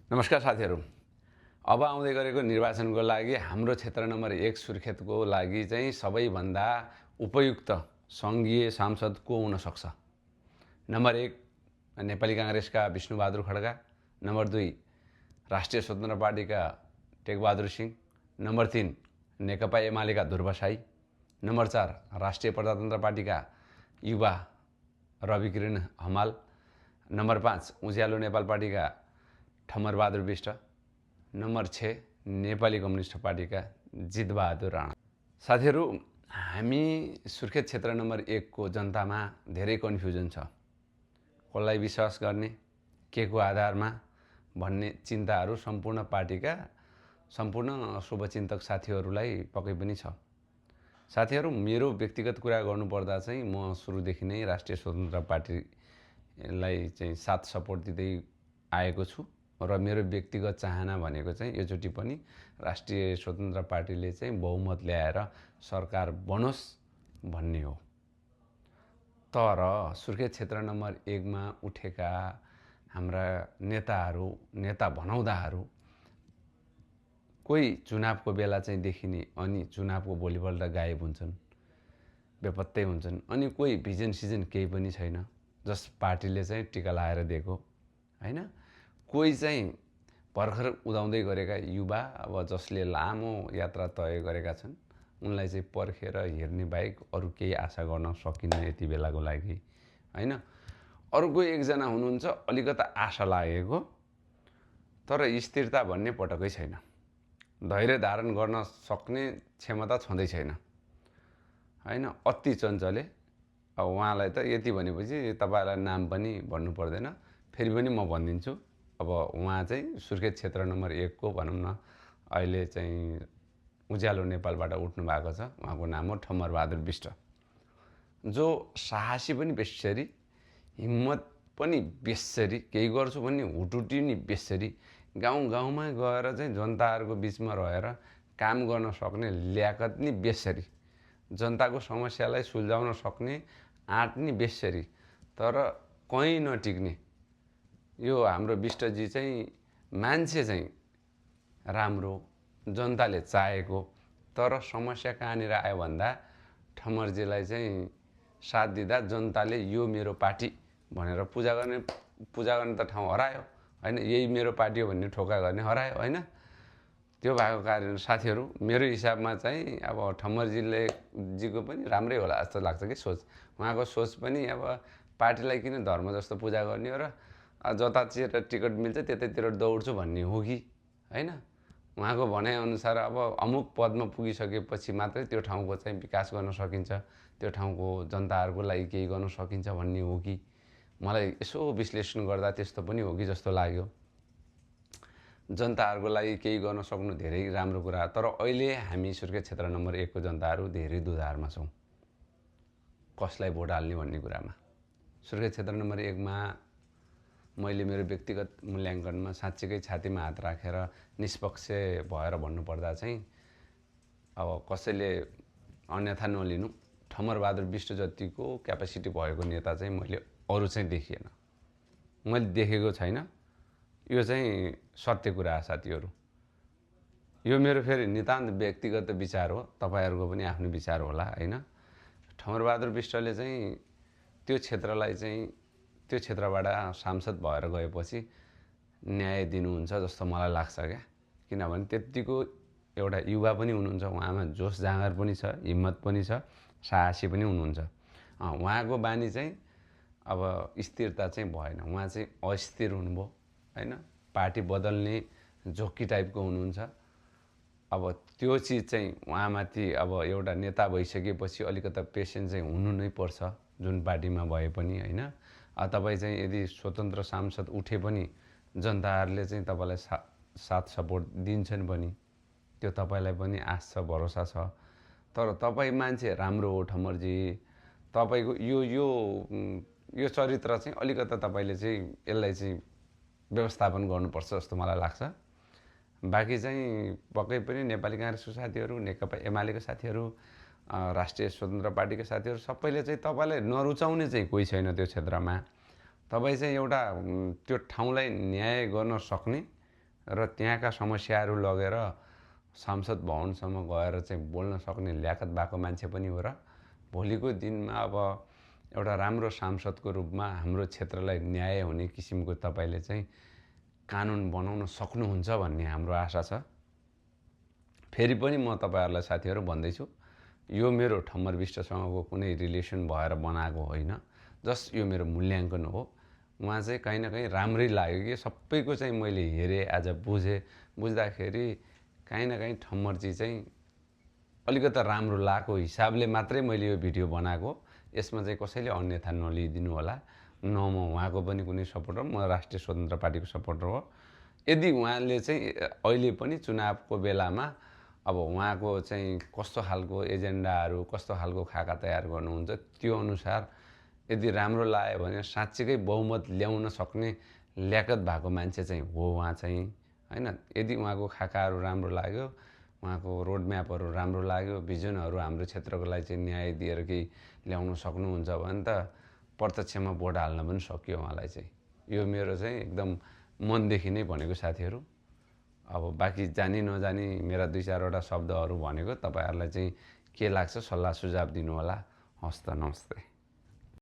नमस्कार साथीहरू। अब आउँदै गरेको निर्वाचनको लागि हाम्रो क्षेत्र नम्बर 1 सुर्खेतको लागि चाहिँ सबैभन्दा उपयुक्त सङ्घीय सांसद को हुन सक्छ? नम्बर 1 नेपाली काङ्ग्रेसका विष्णुबहादुर खड्का, नम्बर 2 राष्ट्रिय स्वतन्त्र पार्टीका टेकबहादुर सिंह, नम्बर 3 नेकपा एमालेका ध्रुव साई, नम्बर 4 राष्ट्रिय प्रजातन्त्र पार्टीका युवा रविकिरण हमाल, नम्बर 5 उज्यालो नेपाल पार्टीका ठमरबहादुर बिष्ट, नम्बर 6 नेपाली कम्युनिस्ट पार्टीका जितबहादुर राणा। साथीहरू, हामी सुर्खेत क्षेत्र नम्बर 1 को जनतामा धेरै कन्फ्युजन छ। कसलाई विश्वास गर्ने, के को आधारमा भन्ने चिन्ताहरू सम्पूर्ण पार्टीका सम्पूर्ण शुभचिन्तक साथीहरूलाई पक्कै पनि छ। साथीहरू, मेरो व्यक्तिगत कुरा गर्नुपर्दा चाहिँ म सुरुदेखि नै राष्ट्रिय स्वतन्त्र पार्टीलाई चाहिँ साथ सपोर्ट दिँदै आएको छु र मेरो व्यक्तिगत चाहना भनेको चाहिँ योचोटि पनि राष्ट्रिय स्वतन्त्र पार्टीले चाहिँ बहुमत ल्याएर सरकार बनोस् भन्ने हो। तर सुर्खेत क्षेत्र नम्बर 1 मा उठेका हाम्रा नेता भनाउँदाहरू कोही चुनावको बेला चाहिँ देखिने अनि चुनावको भोलिपल्ट गायब हुन्छन्, बेपत्तै हुन्छन्। अनि कोही भिजन सिजन केही पनि छैन, जस पार्टीले चाहिँ टिका लाएर दिएको हैन। कोही चाहिँ भर्खर उदाउँदै गरेका युवा, अब जसले लामो यात्रा तय गरेका छन्, उनलाई चाहिँ पर्खेर हेर्ने बाहेक अरू केही आशा गर्न सकिन्न यति बेलाको लागि हैन। अर्को एकजना हुनुहुन्छ अलिकता आशा लागेको, तर स्थिरता भन्ने पटकै छैन, धैर्य धारण गर्न सक्ने क्षमता छँदै छैन हैन। अति चञ्चले। अब उहाँलाई त यति भनेपछि तपाईलाई नाम पनि भन्नु पर्दैन, फेरि पनि म भनिदिन्छु। अब उहाँ चाहिँ सुर्खेत क्षेत्र नम्बर 1 को भनौँ न अहिले चाहिँ उज्यालो नेपालबाट उठ्नु भएको छ। उहाँको नाम हो ठमरबहादुर बिष्ट, जो साहसी पनि बेसरी, हिम्मत पनि बेसरी, केही गर्छु भन्ने हुटुटी नि बेसरी, गाउँ गाउँमा गएर चाहिँ जनताहरूको बिचमा रहेर काम गर्न सक्ने ल्याकत नि बेसरी, जनताको समस्यालाई सुल्झाउन सक्ने आँट नि बेसरी, तर कहीँ नटिक्ने यो हाम्रो बिष्टजी चाहिँ मान्छे चाहिँ राम्रो, जनताले चाहेको, तर समस्या कहाँनिर आयो भन्दा ठमरजीलाई चाहिँ साथ दिँदा जनताले यो मेरो पार्टी भनेर पूजा गर्ने त ठाउँ हरायो हैन। यही मेरो पार्टी हो भन्ने ठोका गर्ने हरायो हैन। त्यो भएको कारण साथीहरू, मेरो हिसाबमा चाहिँ अब ठमरजीको पनि राम्रै होला जस्तो लाग्छ कि सोच। उहाँको सोच पनि अब पार्टीलाई किन धर्म जस्तो पूजा गर्ने हो र जतातिर टिकट मिल्छ त्यतैतिर दौड्छु भन्ने हो कि हैन। उहाँको भनाइअनुसार अब अमुक पदमा पुगिसकेपछि मात्रै त्यो ठाउँको चाहिँ विकास गर्न सकिन्छ, त्यो ठाउँको जनताहरूको लागि केही गर्न सकिन्छ भन्ने हो कि, मलाई यसो विश्लेषण गर्दा त्यस्तो पनि हो कि जस्तो लाग्यो। जनताहरूको लागि केही गर्न सक्नु धेरै राम्रो कुरा, तर अहिले हामी सुर्खेत क्षेत्र नम्बर 1 को जनताहरू धेरै दुधारमा छौँ कसलाई भोट हाल्ने भन्ने कुरामा। सुर्खेत क्षेत्र नम्बर 1 मा मैले मेरो व्यक्तिगत मूल्याङ्कनमा साँच्चीकै छातीमा हात राखेर निष्पक्ष भएर भन्नुपर्दा चाहिँ अब कसैले अन्यथा नलिनु, ठमरबहादुर बिष्ट जतिको क्यापेसिटी भएको नेता चाहिँ मैले अरू चाहिँ देखिएन, मैले देखेको छैन। यो चाहिँ सत्य कुरा हो साथीहरू। यो मेरो फेरि नितान्त व्यक्तिगत विचार हो, तपाईहरूको पनि आफ्नो विचार होला हैन। ठमरबहादुर बिष्टले चाहिँ त्यो क्षेत्रलाई चाहिँ त्यो क्षेत्रबाट सांसद भएर गएपछि न्याय दिनुहुन्छ जस्तो मलाई लाग्छ क्या। किनभने त्यतिको एउटा युवा पनि हुनुहुन्छ, उहाँमा जोस जाँगर पनि छ, हिम्मत पनि छ, साहसी पनि हुनुहुन्छ। उहाँको बानी चाहिँ अब स्थिरता चाहिँ भएन, उहाँ चाहिँ अस्थिर हुनुभयो हैन। पार्टी बदल्ने जोकी टाइपको हुनुहुन्छ। अब त्यो चिज चाहिँ उहाँमाथि अब एउटा नेता भइसकेपछि अलिकता पेसेन्स चाहिँ हुनु नै पर्छ, जुन पार्टीमा भए पनि हैन। तपाईँ चाहिँ यदि स्वतन्त्र सांसद उठे पनि जनताहरूले चाहिँ तपाईँलाई साथ सपोर्ट दिन्छन् पनि, त्यो तपाईँलाई पनि आश छ, भरोसा छ। तर तपाईँ मान्छे राम्रो हो ठमरजी, तपाईँको यो चरित्र चाहिँ अलिकता तपाईँले चाहिँ यसलाई चाहिँ व्यवस्थापन गर्नुपर्छ जस्तो मलाई लाग्छ। बाँकी चाहिँ पक्कै पनि नेपाली काङ्ग्रेसको साथीहरू, नेकपा एमालेको साथीहरू, राष्ट्रिय स्वतन्त्र पार्टीका साथीहरू सबैले चाहिँ तपाईँलाई नरुचाउने चाहिँ कोही छैन त्यो क्षेत्रमा। तपाईँ चाहिँ एउटा त्यो ठाउँलाई न्याय गर्न सक्ने र त्यहाँका समस्याहरू लगेर संसद भवनसम्म गएर चाहिँ बोल्न सक्ने ल्याकत भएको मान्छे पनि हो र भोलिको दिनमा अब एउटा राम्रो सांसदको रूपमा हाम्रो क्षेत्रलाई न्याय हुने किसिमको तपाईँले चाहिँ कानुन बनाउन सक्नुहुन्छ भन्ने हाम्रो आशा छ। फेरि पनि म तपाईँहरूलाई साथीहरू भन्दैछु, यो मेरो ठम्बर विष्टसँगको कुनै रिलेसन भएर बनाएको होइन, जस्ट यो मेरो मूल्याङ्कन हो। उहाँ चाहिँ कहीँ न कहीँ राम्रै लाग्यो कि सबैको चाहिँ मैले हेरेँ, आज बुझेँ, बुझ्दाखेरि कहीँ न कहीँ ठम्मरजी चाहिँ अलिकता राम्रो लागेको हिसाबले मात्रै मैले यो भिडियो बनाएको। यसमा चाहिँ कसैले अन्यथा नलिदिनु होला। न म उहाँको पनि कुनै सपोर्टर, म राष्ट्रिय स्वतन्त्र पार्टीको सपोर्टर हो। यदि उहाँले चाहिँ अहिले पनि चुनावको बेलामा अब उहाँको चाहिँ कस्तो खालको एजेन्डाहरू, कस्तो खालको खाका तयार गर्नुहुन्छ, त्यो अनुसार यदि राम्रो लाग्यो भने साँच्चीकै बहुमत ल्याउन सक्ने ल्याकत भएको मान्छे चाहिँ हो उहाँ चाहिँ, होइन। यदि उहाँको खाकाहरू राम्रो लाग्यो, उहाँको रोडम्यापहरू राम्रो लाग्यो, भिजनहरू हाम्रो क्षेत्रको लागि चाहिँ न्याय दिएर केही ल्याउन सक्नुहुन्छ भने त प्रत्यक्षमा भोट हाल्न पनि सकियो उहाँलाई चाहिँ। यो मेरो चाहिँ एकदम मनदेखि नै भनेको साथीहरू। अब बाँकी जानी नजानी मेरा 2-4वटा शब्दहरू भनेको, तपाईँहरूलाई चाहिँ के लाग्छ सल्लाह सुझाव दिनु होला। हस्त, नमस्ते।